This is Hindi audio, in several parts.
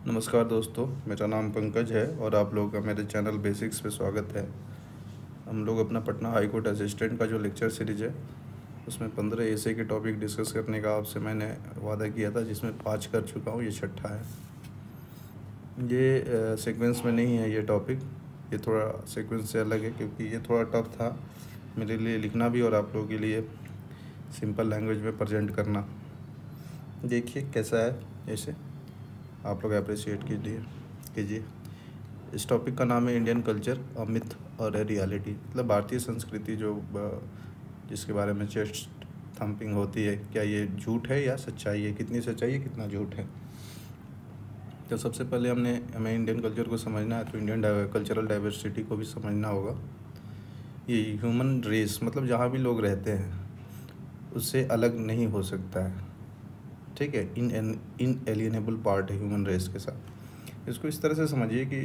नमस्कार दोस्तों, मेरा नाम पंकज है और आप लोगों का मेरे चैनल बेसिक्स पे स्वागत है। हम लोग अपना पटना हाई कोर्ट असिस्टेंट का जो लेक्चर सीरीज है उसमें 15 ऐसे के टॉपिक डिस्कस करने का आपसे मैंने वादा किया था, जिसमें 5 कर चुका हूँ, ये छठा है। ये सीक्वेंस में नहीं है ये टॉपिक, ये थोड़ा सीक्वेंस से अलग है क्योंकि ये थोड़ा टफ था मेरे लिए लिखना भी और आप लोगों के लिए सिंपल लैंग्वेज में प्रेजेंट करना। देखिए कैसा है, ऐसे आप लोग अप्रिशिएट कीजिए। इस टॉपिक का नाम है इंडियन कल्चर, अ मिथ और ए रियलिटी। मतलब भारतीय संस्कृति जो जिसके बारे में चेस्ट थम्पिंग होती है, क्या ये झूठ है या सच्चाई है, कितनी सच्चाई है कितना झूठ है। तो सबसे पहले हमें इंडियन कल्चर को समझना है तो इंडियन कल्चरल डाइवर्सिटी को भी समझना होगा। ये ह्यूमन रेस मतलब जहाँ भी लोग रहते हैं उससे अलग नहीं हो सकता है, ठीक है। इनएलिएनेबल पार्ट है ह्यूमन रेस के साथ। इसको इस तरह से समझिए कि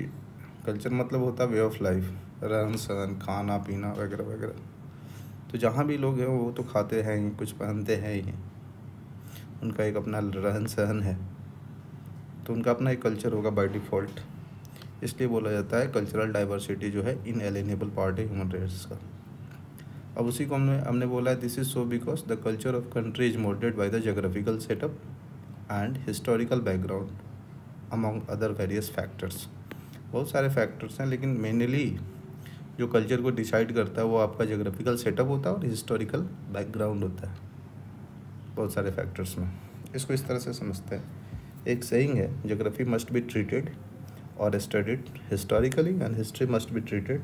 कल्चर मतलब होता है वे ऑफ लाइफ, रहन सहन, खाना पीना वगैरह वगैरह। तो जहाँ भी लोग हैं वो तो खाते हैं ही, कुछ पहनते हैं ही, उनका एक अपना रहन सहन है, तो उनका अपना एक कल्चर होगा बाय डिफ़ॉल्ट। इसलिए बोला जाता है कल्चरल डाइवर्सिटी जो है इनएलिएनेबल पार्ट है ह्यूमन रेस का। अब उसी को हमने बोला है this is so because the culture of country is moulded by the geographical setup and historical background among other various factors. बहुत सारे फैक्टर्स हैं, लेकिन मेनली जो कल्चर को डिसाइड करता है वो आपका जोग्राफिकल सेटअप होता है और हिस्टोरिकल बैकग्राउंड होता है, बहुत सारे फैक्टर्स में। इसको इस तरह से समझते हैं, एक सेइंग है, जोग्राफी मस्ट बी ट्रीटेड और studied historically and history must be treated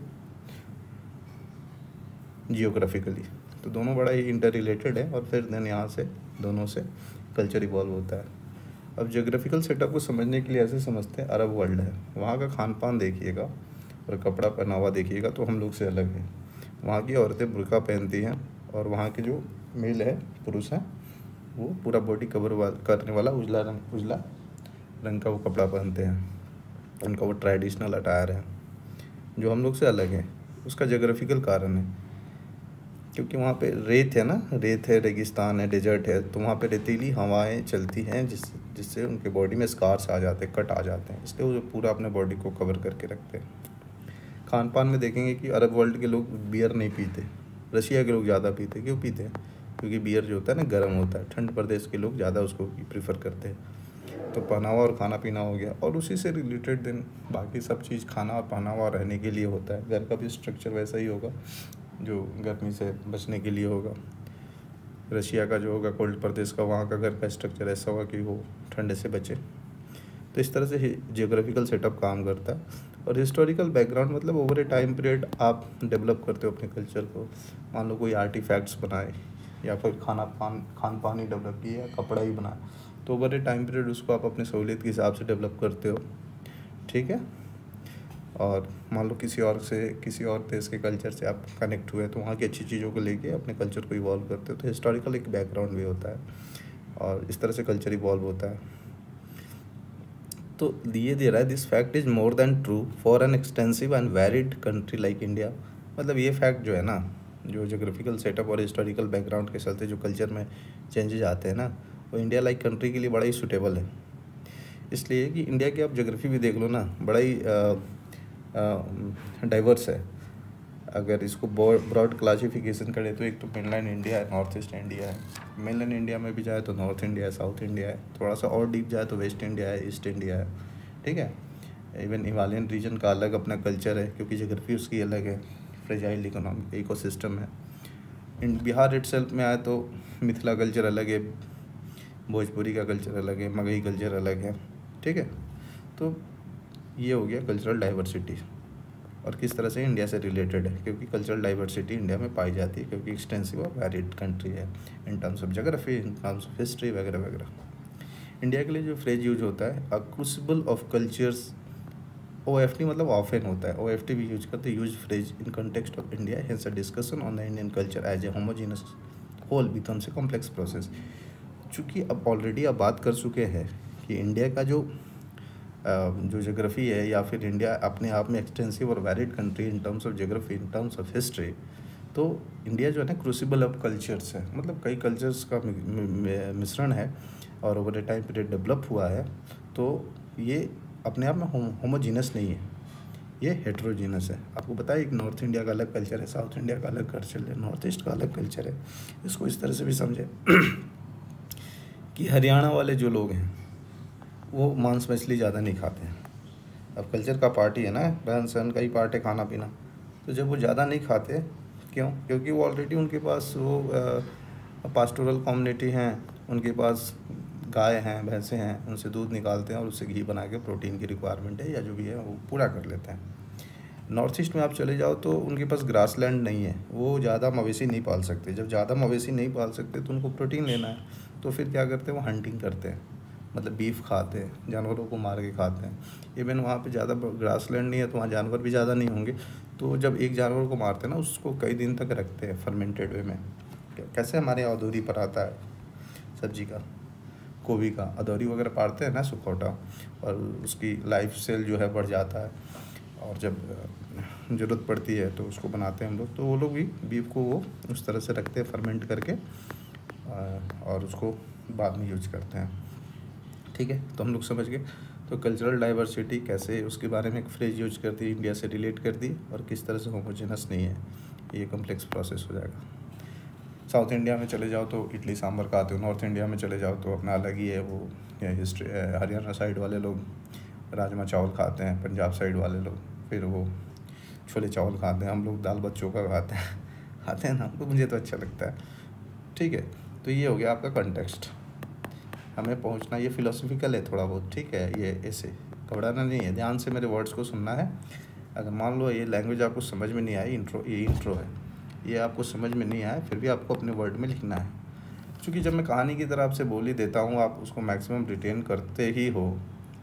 geographically. तो दोनों बड़ा ही इंटर रिलेटेड है और फिर देन यहाँ से दोनों से कल्चर इवॉल्व होता है। अब जोग्राफिकल सेटअप को समझने के लिए ऐसे समझते हैं, अरब वर्ल्ड है, वहाँ का खान पान देखिएगा और कपड़ा पहनावा देखिएगा तो हम लोग से अलग है। वहाँ की औरतें बुर्का पहनती हैं और वहाँ के जो मेल है, पुरुष हैं, वो पूरा बॉडी कवर करने वाला उजला रंग का वो कपड़ा पहनते हैं। उनका वो ट्रेडिशनल अटायर है जो हम लोग से अलग है। उसका जोग्राफिकल कारण है क्योंकि वहाँ पे रेत है ना, रेत है, रेगिस्तान है, डेजर्ट है, तो वहाँ पे रेतीली हवाएं चलती हैं जिससे उनके बॉडी में स्कार्स आ जाते हैं, कट आ जाते हैं, इसलिए वो पूरा अपने बॉडी को कवर करके रखते हैं। खान पान में देखेंगे कि अरब वर्ल्ड के लोग बियर नहीं पीते, रशिया के लोग ज़्यादा पीते। क्यों पीते हैं? क्योंकि बियर जो होता है ना गर्म होता है, ठंड प्रदेश के लोग ज़्यादा उसको प्रीफर करते हैं। तो पहनावा और खाना पीना हो गया, और उसी से रिलेटेड देन बाकी सब चीज़ खाना और पहनावा रहने के लिए होता है। घर का भी स्ट्रक्चर वैसा ही होगा जो गर्मी से बचने के लिए होगा। रशिया का जो होगा कोल्ड प्रदेश का, वहाँ का घर का स्ट्रक्चर ऐसा होगा कि वो ठंडे से बचे। तो इस तरह से जियोग्राफिकल सेटअप काम करता है। और हिस्टोरिकल बैकग्राउंड मतलब ओवर ए टाइम पीरियड आप डेवलप करते हो अपने कल्चर को। मान लो कोई आर्टिफैक्ट्स बनाए या फिर खान पान ही डेवलप किया या कपड़ा ही बनाए, तो ओवर ए टाइम पीरियड उसको आप अपने सहूलियत के हिसाब से डेवलप करते हो, ठीक है। और मान लो किसी और देश के कल्चर से आप कनेक्ट हुए तो वहाँ की अच्छी चीज़ों को लेके अपने कल्चर को इवॉल्व करते हो। तो हिस्टोरिकल एक बैकग्राउंड भी होता है और इस तरह से कल्चर इवॉल्व होता है। तो दिए दे रहा है this fact is more than true for an extensive and varied country like India. मतलब ये फैक्ट जो है ना, जो जोग्राफिकल सेटअप और हिस्टोरिकल बैकग्राउंड के चलते जो कल्चर में चेंजेज आते हैं ना, वो इंडिया लाइक कंट्री के लिए बड़ा ही सूटेबल है। इसलिए कि इंडिया की आप जोग्राफी भी देख लो ना, बड़ा ही डाइवर्स है। अगर इसको ब्रॉड क्लासिफिकेशन करें तो एक तो मेनलैंड इंडिया है, नॉर्थ ईस्ट इंडिया है। मेनलैंड इंडिया में भी जाए तो नॉर्थ इंडिया है, साउथ इंडिया है, थोड़ा सा और डीप जाए तो वेस्ट इंडिया है, ईस्ट इंडिया है, ठीक है। इवन हिमालयन रीजन का अलग अपना कल्चर है क्योंकि जोग्राफी उसकी अलग है, फ्रेजाइल इकोनॉमिक इकोसिस्टम है। इन बिहार इटसेल्फ में आए तो मिथिला कल्चर अलग है, भोजपुरी का कल्चर अलग है, मगही कल्चर अलग है, ठीक है। तो ये हो गया कल्चरल डाइवर्सिटी और किस तरह से इंडिया से रिलेटेड है, क्योंकि कल्चरल डाइवर्सिटी इंडिया में पाई जाती है क्योंकि एक्सटेंसिव और वैरिड कंट्री है in terms of geography, in terms of history वगैरह वगैरह। इंडिया के लिए जो फ्रेज यूज होता है a crucible of cultures, OFT मतलब ऑफन होता है, OFT भी यूज करते हैं, use phrase in context of India, hence a discussion on the Indian culture as a homogeneous whole becomes a complex process. चूँकि अब ऑलरेडी आप बात कर चुके हैं कि इंडिया का जो जोग्राफ़ी है या फिर इंडिया अपने आप में एक्सटेंसिव और varied country in terms of geography, in terms of history, तो इंडिया जो है ना क्रूसिबल ऑफ कल्चर्स है, मतलब कई कल्चर्स का मिश्रण है और ओवर ए टाइम पीरियड डेवलप हुआ है। तो ये अपने आप में होमोजीनस नहीं है, ये हेट्रोजीनस है। आपको पता है एक नॉर्थ इंडिया का अलग कल्चर है, साउथ इंडिया का अलग कल्चर है, नॉर्थ ईस्ट का अलग कल्चर है। इसको इस तरह से भी समझे कि हरियाणा वाले जो लोग हैं वो मांस मछली ज़्यादा नहीं खाते हैं। अब कल्चर का पार्ट ही है ना, रहन सहन का ही पार्ट है खाना पीना। तो जब वो ज़्यादा नहीं खाते, क्यों? क्योंकि वो ऑलरेडी उनके पास वो पास्टोरल कम्युनिटी हैं, उनके पास गाय हैं, भैंसें हैं, उनसे दूध निकालते हैं और उससे घी बना के प्रोटीन की रिक्वायरमेंट है या जो भी है वो पूरा कर लेते हैं। नॉर्थ ईस्ट में आप चले जाओ तो उनके पास ग्रास लैंड नहीं है, वो ज़्यादा मवेशी नहीं पाल सकते। जब ज़्यादा मवेशी नहीं पाल सकते तो उनको प्रोटीन लेना है, तो फिर क्या करते हैं, वो हंटिंग करते हैं, मतलब बीफ खाते हैं, जानवरों को मार के खाते हैं। इवन वहाँ पे ज़्यादा ग्रास लैंड नहीं है तो वहाँ जानवर भी ज़्यादा नहीं होंगे, तो जब एक जानवर को मारते हैं ना उसको कई दिन तक रखते हैं फर्मेंटेड वे में। कैसे हमारे यहाँ अदौरी पर आता है सब्जी का, गोभी का अदौरी वगैरह पारते हैं ना सुखौटा, और उसकी लाइफ सेल जो है बढ़ जाता है, और जब ज़रूरत पड़ती है तो उसको बनाते हैं हम लोग। तो वो लोग भी बीफ को वो उस तरह से रखते हैं फर्मेंट करके, और उसको बाद में यूज करते हैं। ठीक है, तो हम लोग समझ गए। तो कल्चरल डाइवर्सिटी कैसे, उसके बारे में एक फ्रेज यूज कर दी, इंडिया से रिलेट कर दी, और किस तरह से होमोजेनस नहीं है, ये कम्प्लेक्स प्रोसेस हो जाएगा। साउथ इंडिया में चले जाओ तो इडली सांभर खाते हो, नॉर्थ इंडिया में चले जाओ तो अपना अलग ही है वो हिस्ट्री। हरियाणा साइड वाले लोग राजमा चावल खाते हैं, पंजाब साइड वाले लोग फिर वो छोले चावल खाते हैं, हम लोग दाल भात चोखा खाते हैं ना, तो मुझे तो अच्छा लगता है। ठीक है, तो ये हो गया आपका कंटेक्स्ट। हमें पहुंचना, ये फिलोसफिकल है थोड़ा बहुत, ठीक है, ये ऐसे घबराना नहीं है, ध्यान से मेरे वर्ड्स को सुनना है। अगर मान लो ये लैंग्वेज आपको समझ में नहीं आई, ये इंट्रो है, ये आपको समझ में नहीं आया, फिर भी आपको अपने वर्ड में लिखना है। क्योंकि जब मैं कहानी की तरह आपसे बोल ही देता हूँ, आप उसको मैक्सिमम रिटेन करते ही हो।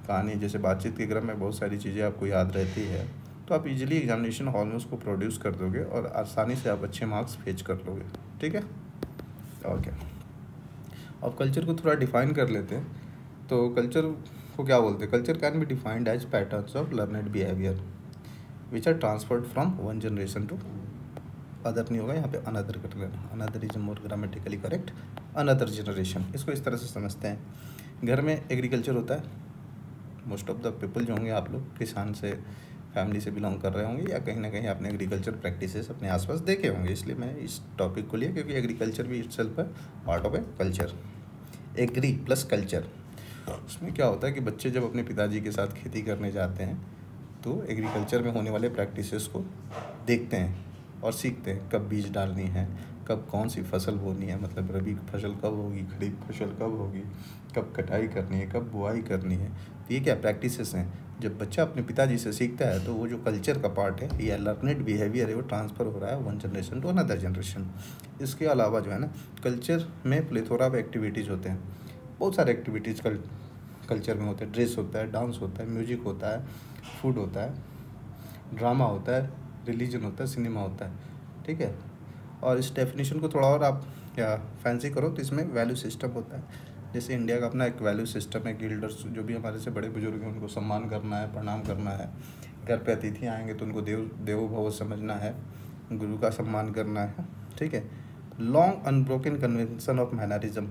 कहानी जैसे बातचीत के क्रम में बहुत सारी चीज़ें आपको याद रहती है, तो आप इजीली एग्जामिनेशन हॉल में उसको प्रोड्यूस कर दोगे और आसानी से आप अच्छे मार्क्स फेच कर लोगे। ठीक है, और क्या। अब कल्चर को थोड़ा डिफाइन कर लेते हैं। तो कल्चर को क्या बोलते हैं? Culture can be defined as patterns of learned behaviour which are transferred from one generation to other, नहीं होगा यहाँ पे, अनदर कर लेना, another is more grammatically correct, another generation. इसको इस तरह से समझते हैं। घर में एग्रीकल्चर होता है, मोस्ट ऑफ द पीपल जो होंगे, आप लोग किसान से फैमिली से बिलोंग कर रहे होंगे, या कहीं ना कहीं आपने एग्रीकल्चर प्रैक्टिसेस अपने आसपास देखे होंगे, इसलिए मैं इस टॉपिक को लिया, क्योंकि एग्रीकल्चर भी इटसेल्फ है part of a culture. Agri plus culture, उसमें क्या होता है कि बच्चे जब अपने पिताजी के साथ खेती करने जाते हैं तो एग्रीकल्चर में होने वाले प्रैक्टिसेस को देखते हैं और सीखते हैं, कब बीज डालनी है, कब कौन सी फसल बोनी है, मतलब रबी फसल कब होगी, खरीफ फसल कब होगी, कब कटाई करनी है, कब बुआई करनी है। तो ये क्या प्रैक्टिसेस हैं। जब बच्चा अपने पिताजी से सीखता है तो वो जो कल्चर का पार्ट है या लर्नेड बिहेवियर है, वो ट्रांसफ़र हो रहा है one generation to another generation. इसके अलावा जो है ना, कल्चर में प्लेथोरा ऑफ एक्टिविटीज़ होते हैं, बहुत सारे एक्टिविटीज़ कल्चर में होते हैं। ड्रेस होता है, डांस होता है, म्यूजिक होता है, फूड होता है, ड्रामा होता है, रिलीजन होता है, सिनेमा होता है। ठीक है, और इस डेफिनेशन को थोड़ा और आप क्या फैंसी करो तो इसमें वैल्यू सिस्टम होता है। जैसे इंडिया का अपना एक वैल्यू सिस्टम है कि एल्डर्स जो भी हमारे से बड़े बुजुर्ग हैं उनको सम्मान करना है, प्रणाम करना है। घर पे अतिथि आएंगे तो उनको देवो भव समझना है, गुरु का सम्मान करना है। ठीक है, long unbroken convention of mannerism,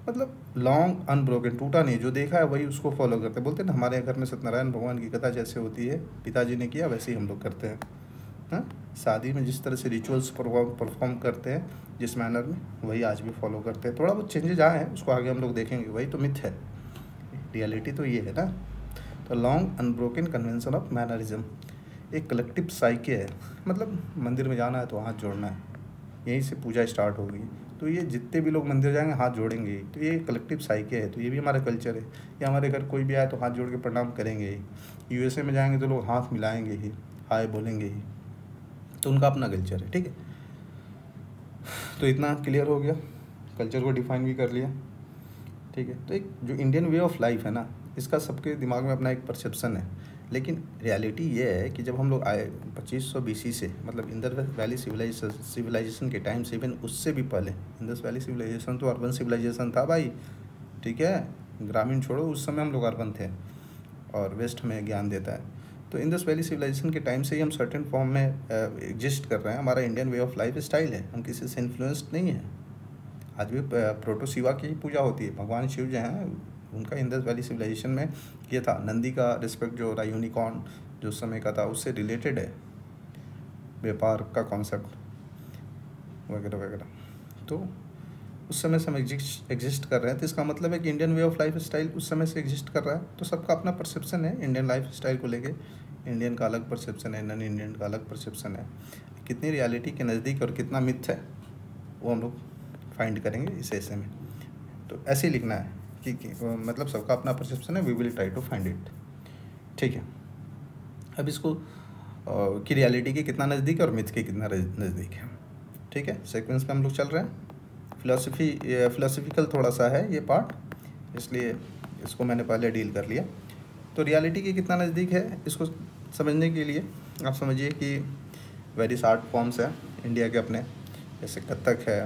मतलब लॉन्ग अनब्रोकन, टूटा नहीं, जो देखा है वही उसको फॉलो करते हैं। बोलते हैं ना, हमारे घर में सत्यनारायण भगवान की कथा जैसे होती है, पिताजी ने किया वैसे ही हम लोग करते हैं। हाँ, शादी में जिस तरह से रिचुअल्स परफॉर्म करते हैं जिस मैनर में, वही आज भी फॉलो करते हैं। थोड़ा बहुत चेंजेज आए हैं, उसको आगे हम लोग देखेंगे, वही तो मिथ है, रियलिटी तो ये है ना। तो long unbroken convention of mannerism एक कलेक्टिव साइके है, मतलब मंदिर में जाना है तो हाथ जोड़ना है, यहीं से पूजा स्टार्ट होगी, तो ये जितने भी लोग मंदिर जाएंगे हाथ जोड़ेंगे ही, तो ये कलेक्टिव साइके है। तो ये भी हमारा कल्चर है, या हमारे घर कोई भी आए तो हाथ जोड़ के प्रणाम करेंगे ही। यूएसए में जाएंगे तो लोग हाथ मिलाएंगे ही, हाय बोलेंगे ही, तो उनका अपना कल्चर है। ठीक है, तो इतना क्लियर हो गया, कल्चर को डिफाइन भी कर लिया। ठीक है, तो एक जो इंडियन वे ऑफ लाइफ है ना, इसका सबके दिमाग में अपना एक परसेप्शन है, लेकिन रियलिटी ये है कि जब हम लोग आए 2500 BC से, मतलब इंदस वैली सिविलाइजेशन के टाइम से, इवन उससे भी पहले, इंदस वैली सिविलाइजेशन तो अर्बन सिविलाइजेशन था भाई। ठीक है, ग्रामीण छोड़ो, उस समय हम लोग अर्बन थे और वेस्ट हमें ज्ञान देता है। तो इंदस वैली सिविलाइजेशन के टाइम से ही हम सर्टेन फॉर्म में एग्जिस्ट कर रहे हैं। हमारा Indian way of life style है, हम किसी से इन्फ्लुएंस्ड नहीं है। आज भी प्रोटो शिवा की ही पूजा होती है, भगवान शिव जो हैं उनका इंडस वैली सिविलाइजेशन में ये था, नंदी का रिस्पेक्ट जो हो रहा है, यूनिकॉर्न जो उस समय का था उससे रिलेटेड है, व्यापार का कॉन्सेप्ट वगैरह वगैरह। तो उस समय से हम एग्जिस्ट कर रहे हैं, तो इसका मतलब है कि Indian way of life style उस समय से एग्जिस्ट कर रहा है। तो सबका अपना परसेप्शन है इंडियन लाइफ स्टाइल को लेके, इंडियन का अलग परसेप्शन है, नॉन इंडियन का अलग परसेप्शन है। कितनी रियलिटी के नज़दीक और कितना मिथ है वो हम लोग फाइंड करेंगे इस ऐसे में। तो ऐसे ही लिखना है कि मतलब सबका अपना परसेप्शन है, we will try to find it. ठीक है, अब इसको कि रियलिटी के कितना नज़दीक है और मिथ के कितना नज़दीक है। ठीक है, सीक्वेंस में हम लोग चल रहे हैं। फिलोसफिकल थोड़ा सा है ये पार्ट, इसलिए इसको मैंने पहले डील कर लिया। तो रियलिटी के कितना नज़दीक है इसको समझने के लिए आप समझिए कि वेरियस आर्ट फॉर्म्स हैं इंडिया के अपने, जैसे कथक है,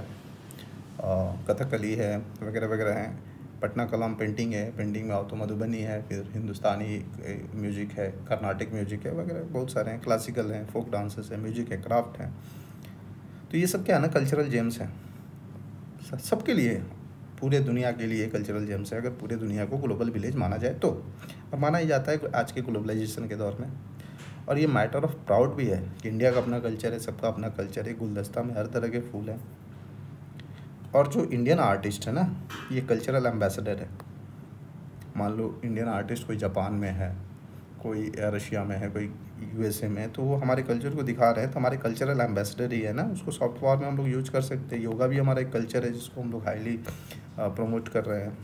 कथकली है वगैरह वगैरह हैं। पटना कलाम पेंटिंग है, पेंटिंग में आओ तो मधुबनी है, फिर हिंदुस्तानी म्यूजिक है, कर्नाटिक म्यूजिक है वगैरह बहुत सारे हैं, क्लासिकल हैं, फोक डांसेस है, म्यूजिक है, क्राफ्ट है। तो ये सब क्या है ना, कल्चरल जेम्स हैं, सबके लिए, पूरे दुनिया के लिए कल्चरल जेम्स है, अगर पूरे दुनिया को ग्लोबल विलेज माना जाए तो। और माना ही जाता है आज के ग्लोबलाइजेशन के दौर में। और ये मैटर ऑफ प्राउड भी है कि इंडिया का अपना कल्चर है, सबका अपना कल्चर है, गुलदस्ता में हर तरह के फूल हैं। और जो इंडियन आर्टिस्ट है ना, ये कल्चरल एम्बेसडर है। मान लो इंडियन आर्टिस्ट कोई जापान में है, कोई रशिया में है, कोई यूएसए में है, तो वो हमारे कल्चर को दिखा रहे हैं, तो हमारे कल्चरल एम्बेसडर ही है ना। उसको सॉफ्ट पावर में हम लोग यूज कर सकते हैं। योगा भी हमारा एक कल्चर है जिसको हम लोग हाईली प्रमोट कर रहे हैं।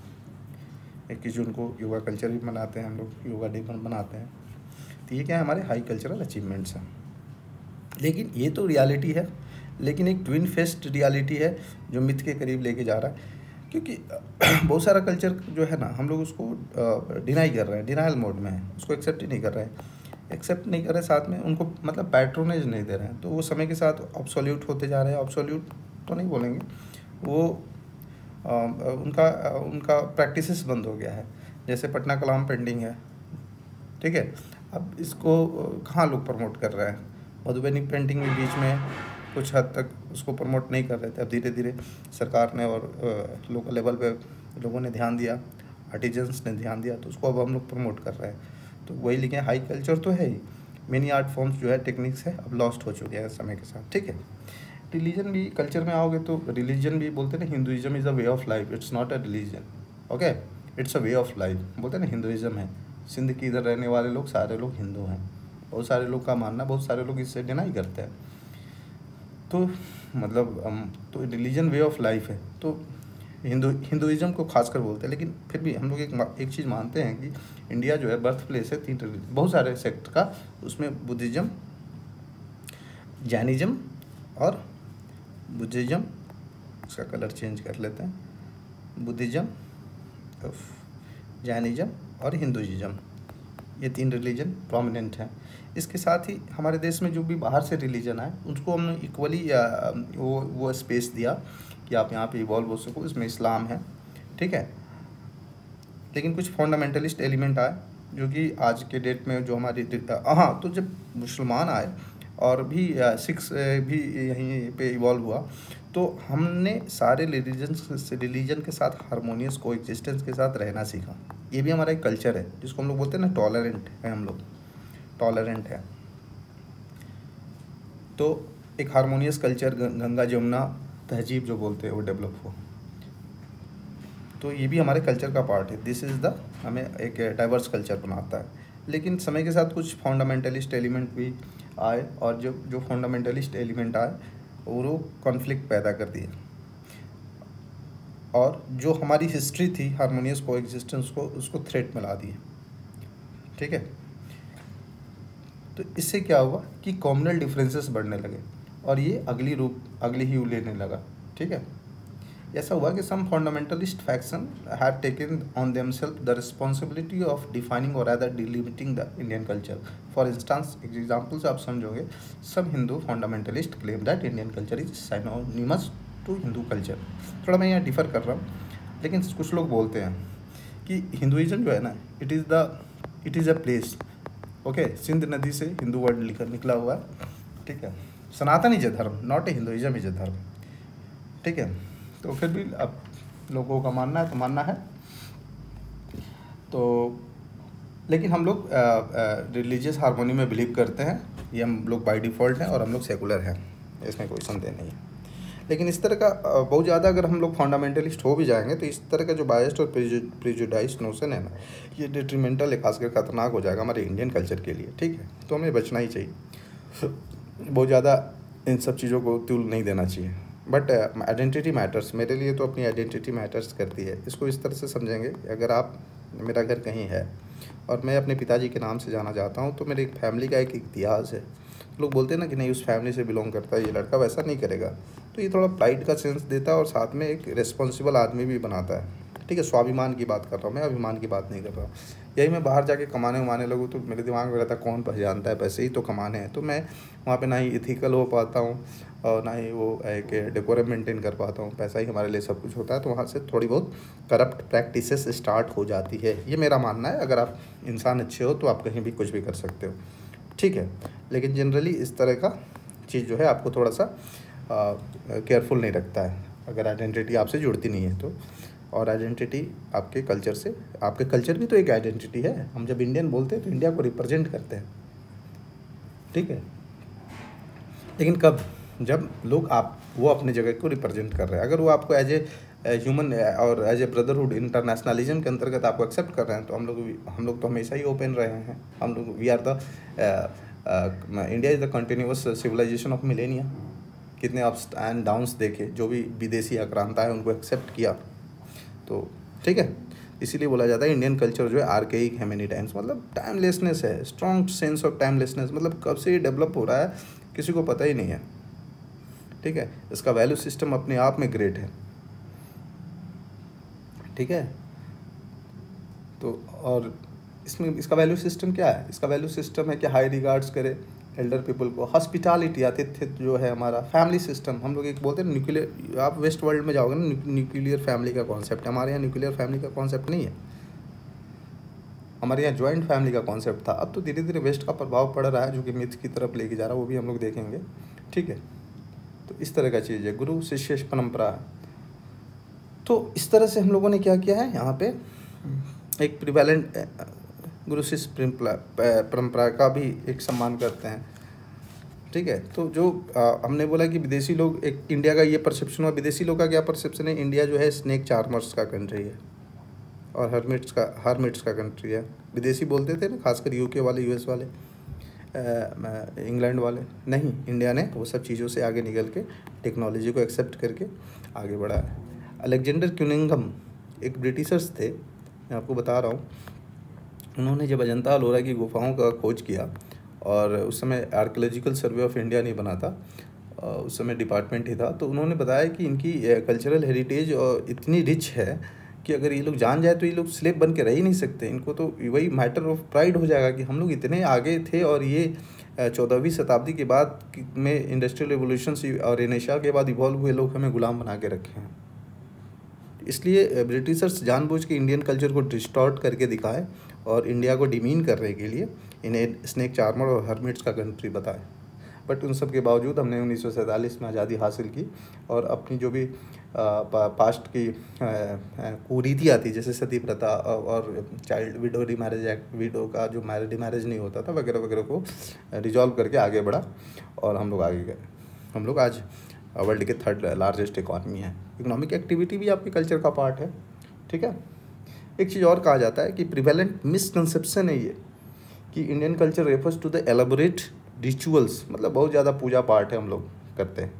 21 जून को योगा कल्चर भी मनाते हैं हम लोग, योगा डे मनाते हैं। तो ये क्या है, हमारे हाई कल्चरल अचीवमेंट्स हैं। लेकिन ये तो रियलिटी है, लेकिन एक ट्विन फेस्ड रियलिटी है जो मिथ के करीब लेके जा रहा है। क्योंकि बहुत सारा कल्चर जो है ना, हम लोग उसको डिनाई कर रहे हैं, डिनाइल मोड में है, उसको एक्सेप्ट ही नहीं कर रहे हैं। एक्सेप्ट नहीं कर रहे, साथ में उनको मतलब पैट्रोनेज नहीं दे रहे हैं। तो वो समय के साथ ऑब्सोल्यूट होते जा रहे हैं। ऑब्सोल्यूट तो नहीं बोलेंगे, वो उनका प्रैक्टिसेस बंद हो गया है। जैसे पटना कलाम पेंटिंग है, ठीक है, अब इसको कहाँ लोग प्रमोट कर रहे हैं। मधुबनी पेंटिंग भी बीच में कुछ हद तक उसको प्रमोट नहीं कर रहे थे। अब धीरे धीरे सरकार ने और लोकल लेवल पे लोगों ने ध्यान दिया, आर्टिजन्स ने ध्यान दिया, तो उसको अब हम लोग प्रमोट कर रहे हैं। तो वही लिखे, हाई कल्चर तो है ही, मेनी आर्ट फॉर्म्स जो है, टेक्निक्स है, अब लॉस्ट हो चुके हैं समय के साथ। ठीक है, रिलीजन भी, कल्चर में आओगे तो रिलीजन भी बोलते हैं ना, Hinduism is a way of life, it's not a religion. Okay, it's a way of life बोलते हैं ना, हिंदुइज्म है। सिंध के इधर रहने वाले लोग सारे लोग हिंदू हैं, बहुत सारे लोग का मानना, बहुत सारे लोग इससे डिनाई करते हैं। तो मतलब तो रिलीजन वे ऑफ लाइफ है, तो हिंदुइज्म को खासकर बोलते हैं। लेकिन फिर भी हम लोग एक चीज़ मानते हैं कि इंडिया जो है बर्थ प्लेस है 3 बहुत सारे सेक्ट का, उसमें बुद्धिज़्म, जैनिज़्म और बुद्धिज़्म, उसका कलर चेंज कर लेते हैं, बुद्धिज़्म, जैनिज़्म और हिंदुइज्म, ये 3 रिलीजन प्रोमिनेंट हैं। इसके साथ ही हमारे देश में जो भी बाहर से रिलीजन आए उनको हमने इक्वली वो स्पेस दिया कि आप यहाँ पे इवॉल्व हो सको। इसमें इस्लाम है, ठीक है, लेकिन कुछ फंडामेंटलिस्ट एलिमेंट आए जो कि आज के डेट में जो हमारी, हाँ, तो जब मुसलमान आए और भी सिक्स भी यहीं पे इवॉल्व हुआ, तो हमने सारे रिलीजन के साथ हारमोनियस को एग्जिस्टेंस के साथ रहना सीखा। ये भी हमारा एक कल्चर है जिसको हम लोग बोलते हैं ना, टॉलरेंट है, हम लोग टॉलरेंट है। तो एक हारमोनियस कल्चर, गंगा जमुना तहजीब जो बोलते हैं, वो डेवलप हो। तो ये भी हमारे कल्चर का पार्ट है। दिस इज़ द, हमें एक डाइवर्स कल्चर बनाता है। लेकिन समय के साथ कुछ फंडामेंटलिस्ट एलिमेंट भी आए, और जो फंडामेंटलिस्ट एलिमेंट आए वो कॉन्फ्लिक्ट पैदा कर दिए, और जो हमारी हिस्ट्री थी हारमोनियस को एग्जिस्टेंस को, उसको थ्रेट में ला दिए। ठीक है, तो इससे क्या हुआ कि कॉम्युनल डिफरेंसेस बढ़ने लगे और ये अगली ही लेने लगा। ठीक है, ऐसा हुआ कि some fundamentalist faction have taken on themselves the responsibility of defining और other delimiting the Indian culture. For instance, example से आप समझोगे, सब Hindu fundamentalist claim that Indian culture is synonymous to Hindu culture. थोड़ा मैं यहाँ डिफ़र कर रहा हूँ, लेकिन कुछ लोग बोलते हैं कि हिंदुइज्म जो है ना, it is a place. Okay, Sindh नदी से हिंदू वर्ड निकला हुआ है। ठीक है, सनातन इज अ धर्म, not a Hinduism is a धर्म। ठीक है, तो फिर भी अब लोगों का मानना है तो मानना है। तो लेकिन हम लोग रिलीजियस हार्मोनी में बिलीव करते हैं, ये हम लोग बाय डिफ़ॉल्ट हैं, और हम लोग सेकुलर हैं, इसमें कोई संदेह नहीं है। लेकिन इस तरह का बहुत ज़्यादा अगर हम लोग फंडामेंटलिस्ट हो भी जाएंगे तो इस तरह का जो बायस्ड और प्रिजुडाइज्ड नोशन है ना, ये डिट्रीमेंटल है, खासकर खतरनाक हो जाएगा हमारे इंडियन कल्चर के लिए, ठीक है। तो हमें बचना ही चाहिए, बहुत ज़्यादा इन सब चीज़ों को तूल नहीं देना चाहिए। बट आइडेंटिटी मैटर्स, मेरे लिए तो अपनी आइडेंटिटी मैटर्स करती है। इसको इस तरह से समझेंगे, अगर आप, मेरा घर कहीं है और मैं अपने पिताजी के नाम से जाना चाहता हूँ, तो मेरे एक फैमिली का एक इतिहास है। लोग बोलते हैं ना कि नहीं उस फैमिली से बिलोंग करता है ये लड़का, वैसा नहीं करेगा। तो ये थोड़ा प्राइड का सेंस देता है और साथ में एक रिस्पॉन्सिबल आदमी भी बनाता है, ठीक है। स्वाभिमान की बात कर रहा हूँ मैं, अभिमान की बात नहीं कर रहा हूँ। यही मैं बाहर जाके कमाने उमाने लगूँ तो मेरे दिमाग में रहता है कौन पहचानता है, पैसे ही तो कमाने हैं। तो मैं वहाँ पे ना ही इथिकल हो पाता हूँ और ना ही वो एक डेकोरम मेंटेन कर पाता हूँ। पैसा ही हमारे लिए सब कुछ होता है, तो वहाँ से थोड़ी बहुत करप्ट प्रैक्टिसेस स्टार्ट हो जाती है, ये मेरा मानना है। अगर आप इंसान अच्छे हो तो आप कहीं भी कुछ भी कर सकते हो, ठीक है। लेकिन जनरली इस तरह का चीज़ जो है आपको थोड़ा सा केयरफुल नहीं रखता है, अगर आइडेंटिटी आपसे जुड़ती नहीं है तो। और आइडेंटिटी आपके कल्चर से, आपके कल्चर भी तो एक आइडेंटिटी है। हम जब इंडियन बोलते हैं तो इंडिया को रिप्रेजेंट करते हैं, ठीक है। लेकिन कब, जब लोग आप वो अपने जगह को रिप्रेजेंट कर रहे हैं, अगर वो आपको एज ए ह्यूमन और एज ए ब्रदरहुड इंटरनेशनलिज्म के अंतर्गत आपको एक्सेप्ट कर रहे हैं, तो हम लोग तो हमेशा ही ओपन रहे हैं। हम लोग we are the India is the continuous civilisation of millennia. कितने अप्स एंड डाउन्स देखे, जो भी विदेशी आक्रांता है उनको एक्सेप्ट किया, तो ठीक है। इसीलिए बोला जाता है इंडियन कल्चर जो है आर्केइक है मेनी टाइम्स, मतलब टाइमलेसनेस है, स्ट्रॉन्ग सेंस ऑफ टाइमलेसनेस, मतलब कब से ये डेवलप हो रहा है किसी को पता ही नहीं है, ठीक है। इसका वैल्यू सिस्टम अपने आप में ग्रेट है, ठीक है। तो और इसमें इसका वैल्यू सिस्टम क्या है? इसका वैल्यू सिस्टम है कि हाई रिगार्ड्स करे एल्डर पीपल को, हॉस्पिटैलिटी, आतिथ्य जो है हमारा, फैमिली सिस्टम। हम लोग एक बोलते हैं न्यूक्लियर, आप वेस्ट वर्ल्ड में जाओगे ना, न्यूक्लियर फैमिली का कॉन्सेप्ट है। हमारे यहाँ न्यूक्लियर फैमिली का कॉन्सेप्ट नहीं है, हमारे यहाँ जॉइंट फैमिली का कॉन्सेप्ट था। अब तो धीरे धीरे वेस्ट का प्रभाव पड़ रहा है जो कि मिथ की तरफ लेके जा रहा है, वो भी हम लोग देखेंगे, ठीक है। तो इस तरह का चीज़ है, गुरु शिष्य परंपरा। तो इस तरह से हम लोगों ने क्या किया है, यहाँ पे एक प्रिवेलेंट गुरु शिष्य परंपरा का भी एक सम्मान करते हैं, ठीक है। तो जो हमने बोला कि विदेशी लोग, एक इंडिया का ये परसेप्शन हुआ, विदेशी लोग का क्या परसेप्शन है, इंडिया जो है स्नेक चार्मर्स का कंट्री है और हर्मिट्स का कंट्री है। विदेशी बोलते थे ना, खासकर यूके वाले, यूएस वाले, इंग्लैंड वाले। नहीं, इंडिया ने वो सब चीज़ों से आगे निकल के टेक्नोलॉजी को एक्सेप्ट करके आगे बढ़ा है। अलेक्जेंडर क्यूनिंगम एक ब्रिटिशर्स थे, मैं आपको बता रहा हूँ। उन्होंने जब अजंता अलोरा की गुफाओं का खोज किया, और उस समय आर्कियोलॉजिकल सर्वे ऑफ इंडिया नहीं बना था, उस समय डिपार्टमेंट ही था, तो उन्होंने बताया कि इनकी कल्चरल हेरिटेज इतनी रिच है कि अगर ये लोग जान जाए तो ये लोग स्लेव बन के रह ही नहीं सकते। इनको तो वही मैटर ऑफ प्राइड हो जाएगा कि हम लोग इतने आगे थे, और ये 14वीं शताब्दी के बाद में इंडस्ट्रियल रेवोल्यूशन और रेनेसां के बाद इवॉल्व हुए लोग हमें गुलाम बना के रखे हैं। इसलिए ब्रिटिशर्स जानबूझ के इंडियन कल्चर को डिस्टॉर्ट करके दिखाए और इंडिया को डिमीन करने के लिए इन्हें स्नेक चार्मर और हर्मिट्स का कंट्री बताए। बट उन सब के बावजूद हमने 1947 में आज़ादी हासिल की, और अपनी जो भी पास्ट की कुरीतियाँ थी, जैसे सती प्रथा और child window remarriage act, window का जो रीमैरेज नहीं होता था, वगैरह वगैरह को रिजॉल्व करके आगे बढ़ा, और हम लोग आगे गए। हम लोग आज वर्ल्ड के 3rd लार्जेस्ट इकॉनमी है। इकोनॉमिक एक्टिविटी भी आपके कल्चर का पार्ट है, ठीक है। एक चीज़ और कहा जाता है कि प्रिवेलेंट मिसकंसेप्शन है ये, कि Indian culture refers to the elaborate rituals, मतलब बहुत ज़्यादा पूजा पाठ है हम लोग करते हैं।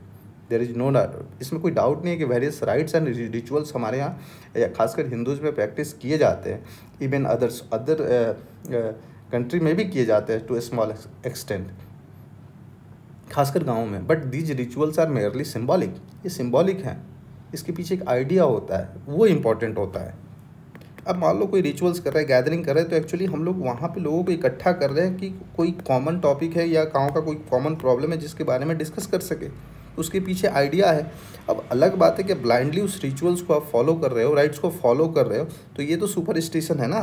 देयर इज़ नो डाउट, इसमें कोई डाउट नहीं है कि वेरियस राइट्स एंड रिचुअल्स हमारे यहाँ खासकर हिंदूज़ में प्रैक्टिस किए जाते हैं, इवन अदर कंट्री में भी किए जाते हैं टू ए स्मॉल एक्सटेंट, खासकर गाँव में। But these rituals are merely symbolic, ये सिम्बॉलिक हैं, इसके पीछे एक आइडिया होता है, वो इम्पॉर्टेंट होता है। अब मान लो कोई रिचुअल्स कर रहा है, गैदरिंग कर रहे हैं, तो एक्चुअली हम लोग वहाँ पे लोगों को इकट्ठा कर रहे हैं कि कोई कॉमन टॉपिक है या गाँव का कोई कॉमन प्रॉब्लम है जिसके बारे में डिस्कस कर सके, उसके पीछे आइडिया है। अब अलग बात है कि ब्लाइंडली उस रिचुअल्स को आप फॉलो कर रहे हो, राइट्स को फॉलो कर रहे हो, तो ये तो सुपरस्टिशन है ना।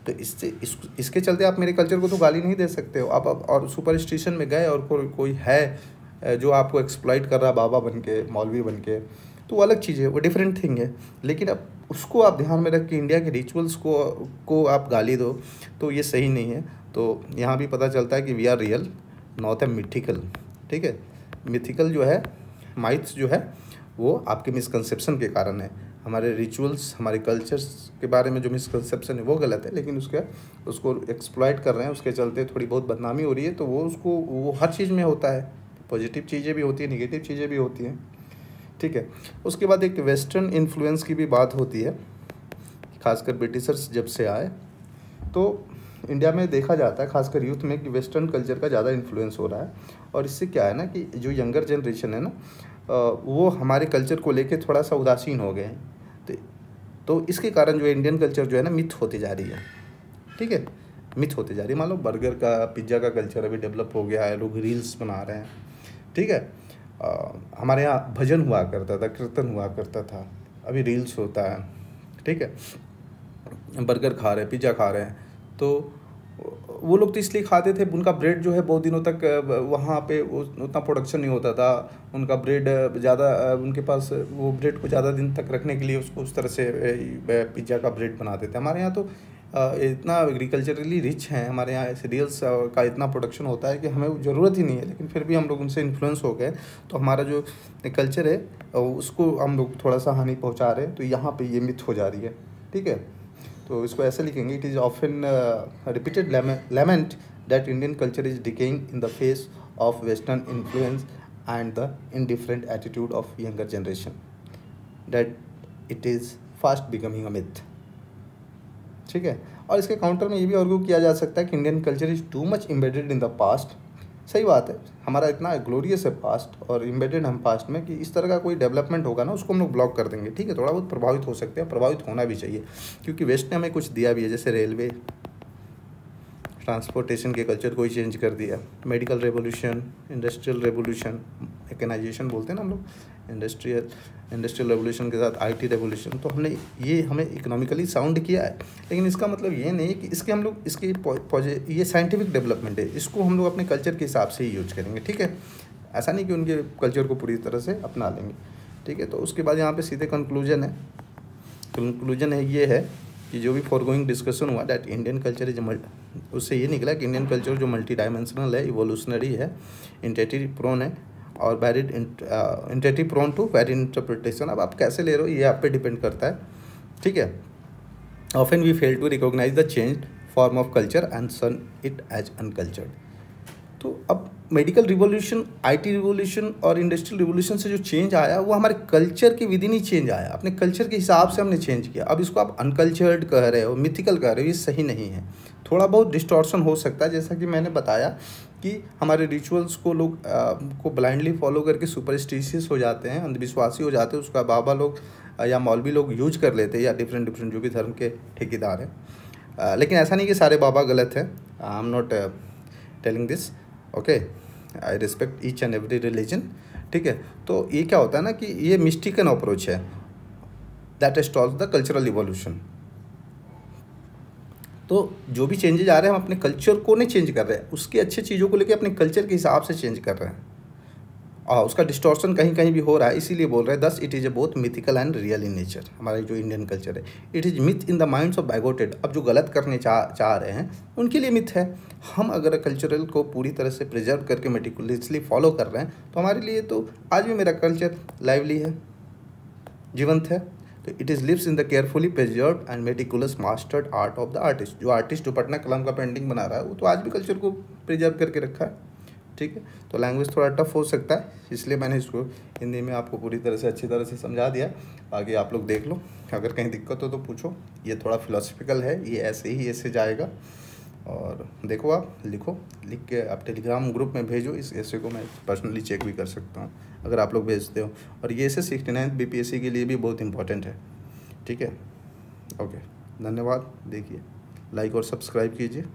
तो इसके चलते आप मेरे कल्चर को तो गाली नहीं दे सकते हो आप। और सुपरस्टिशन में गए और कोई है जो आपको एक्सप्लॉइट कर रहा है बाबा बन के, मौलवी बन के, तो वो अलग चीज़ है, वो डिफरेंट थिंग है। लेकिन अब उसको आप ध्यान में रख के इंडिया के रिचुअल्स को आप गाली दो तो ये सही नहीं है। तो यहाँ भी पता चलता है कि we are real not a mythical. ठीक है, मिथिकल जो है, माइथ्स जो है, वो आपके मिसकंसेप्शन के कारण है। हमारे रिचुअल्स, हमारे कल्चर्स के बारे में जो मिसकंसेप्शन है वो गलत है, लेकिन उसको एक्सप्लॉइट कर रहे हैं, उसके चलते थोड़ी बहुत बदनामी हो रही है। तो वो हर चीज़ में होता है, पॉजिटिव चीज़ें भी होती हैं, निगेटिव चीज़ें भी होती हैं। ठीक है, उसके बाद एक वेस्टर्न इन्फ्लुएंस की भी बात होती है, खासकर ब्रिटिशर्स जब से आए तो इंडिया में देखा जाता है खासकर यूथ में कि वेस्टर्न कल्चर का ज़्यादा इन्फ्लुएंस हो रहा है। और इससे क्या है ना कि जो यंगर जनरेशन है ना, वो हमारे कल्चर को लेके थोड़ा सा उदासीन हो गए हैं। तो इसके कारण जो इंडियन कल्चर जो है ना मिथ होती जा रही है। ठीक है, मिथ होती जा रही है। मान लो बर्गर का, पिज्ज़ा का कल्चर अभी डेवलप हो गया है, लोग रील्स बना रहे हैं। ठीक है, हमारे यहाँ भजन हुआ करता था, कीर्तन हुआ करता था, अभी रील्स होता है। ठीक है, बर्गर खा रहे हैं, पिज़्ज़ा खा रहे हैं, तो वो लोग तो इसलिए खाते थे, उनका ब्रेड जो है बहुत दिनों तक वहाँ पे उतना प्रोडक्शन नहीं होता था, उनका ब्रेड ज़्यादा, उनके पास वो ब्रेड को ज़्यादा दिन तक रखने के लिए उसको उस तरह से पिज़्ज़ा का ब्रेड बनाते थे। हमारे यहाँ तो इतना एग्रीकल्चरली रिच हैं, हमारे यहाँ सीरियल्स का इतना प्रोडक्शन होता है कि हमें ज़रूरत ही नहीं है, लेकिन फिर भी हम लोग उनसे इन्फ्लुएंस हो गए। तो हमारा जो कल्चर है उसको हम लोग थोड़ा सा हानि पहुँचा रहे हैं। तो यहाँ पर ये मिथ हो जा रही है। ठीक है, तो इसको ऐसे लिखेंगे, it is often repeated lament that Indian culture is decaying in the face of western influence and the indifferent attitude of younger generation, that it is fast becoming a myth. ठीक है, और इसके काउंटर में ये भी आर्ग्यू किया जा सकता है कि Indian culture is too much embedded in the past. सही बात है, हमारा इतना ग्लोरियस है पास्ट और एम्बेडेड हम पास्ट में कि इस तरह का कोई डेवलपमेंट होगा ना उसको हम लोग ब्लॉक कर देंगे। ठीक है, थोड़ा बहुत प्रभावित हो सकते हैं, प्रभावित होना भी चाहिए, क्योंकि वेस्ट ने हमें कुछ दिया भी है, जैसे रेलवे, ट्रांसपोर्टेशन के कल्चर को ही चेंज कर दिया, medical revolution, industrial revolution, mechanisation बोलते हैं ना हम लोग, इंडस्ट्रियल रेवोल्यूशन के साथ आईटी रेवोल्यूशन। तो हमने ये हमें इकोनॉमिकली साउंड किया है, लेकिन इसका मतलब ये नहीं कि इसके हम लोग ये साइंटिफिक डेवलपमेंट है, इसको हम लोग अपने कल्चर के हिसाब से ही यूज करेंगे। ठीक है, ऐसा नहीं कि उनके कल्चर को पूरी तरह से अपना लेंगे। ठीक है, तो उसके बाद यहाँ पे सीधे कंक्लूजन है ये है कि जो भी फॉरगोइंग डिस्कशन हुआ दैट इंडियन कल्चर इज उससे ये निकला कि इंडियन कल्चर जो मल्टी डायमेंशनल है, इवोल्यूशनरी है, इंटेटिव प्रोन है और varied intentive prone to varied interpretation. अब आप कैसे ले रहे हो ये आप पे डिपेंड करता है। ठीक है, often we fail to recognise the change form of culture and shun it as uncultured. तो अब मेडिकल रिवोल्यूशन, आईटी रिवोल्यूशन और इंडस्ट्रियल रिवोल्यूशन से जो चेंज आया वो हमारे कल्चर के विद इन ही चेंज आया, अपने कल्चर के हिसाब से हमने चेंज किया। अब इसको आप अनकल्चर्ड कह रहे हो, मिथिकल कह रहे हो, ये सही नहीं है। थोड़ा बहुत डिस्टॉर्शन हो सकता है, जैसा कि मैंने बताया कि हमारे रिचुअल्स को लोग को ब्लाइंडली फॉलो करके सुपरस्टिशियस हो जाते हैं, अंधविश्वासी हो जाते हैं, उसका बाबा लोग या मौलवी लोग यूज कर लेते हैं, या डिफरेंट जो भी धर्म के ठेकेदार हैं। लेकिन ऐसा नहीं कि सारे बाबा गलत हैं, I am not telling this, okay, I respect each and every religion. ठीक है, तो ये क्या होता है ना कि ये मिस्टेकन अप्रोच है that stalls the cultural evolution. तो जो भी चेंजेज आ रहे हैं हम अपने कल्चर को नहीं चेंज कर रहे हैं, उसकी अच्छी चीज़ों को लेके अपने कल्चर के हिसाब से चेंज कर रहे हैं, और उसका डिस्टॉर्शन कहीं कहीं भी हो रहा है, इसीलिए बोल रहे हैं thus it is a both mythical and real in nature. हमारा जो इंडियन कल्चर है, it is myth in the minds of bigoted. अब जो गलत करने चाह रहे हैं उनके लिए मिथ है। हम अगर कल्चरल को पूरी तरह से प्रिजर्व करके मेटिकुलसली फॉलो कर रहे हैं तो हमारे लिए तो आज भी मेरा कल्चर लाइवली है, जीवंत है। तो it is lives in the carefully preserve and meticulous mastered art of the artist. जो आर्टिस्ट जो पटना कलम का पेंटिंग बना रहा है वो तो आज भी कल्चर को प्रिजर्व करके रखा है। ठीक है, तो लैंग्वेज थोड़ा टफ हो सकता है, इसलिए मैंने इसको हिंदी में आपको पूरी तरह से अच्छी तरह से समझा दिया। आगे आप लोग देख लो, अगर कहीं दिक्कत हो तो पूछो। ये थोड़ा फिलोसफिकल है, ये ऐसे जाएगा, और देखो आप लिख के आप टेलीग्राम ग्रुप में भेजो। इस ऐसे को मैं पर्सनली चेक भी कर सकता हूँ अगर आप लोग भेजते हो। और ये ऐसे 69 BPSC के लिए भी बहुत इंपॉर्टेंट है। ठीक है, ओके, धन्यवाद। देखिए, लाइक और सब्सक्राइब कीजिए।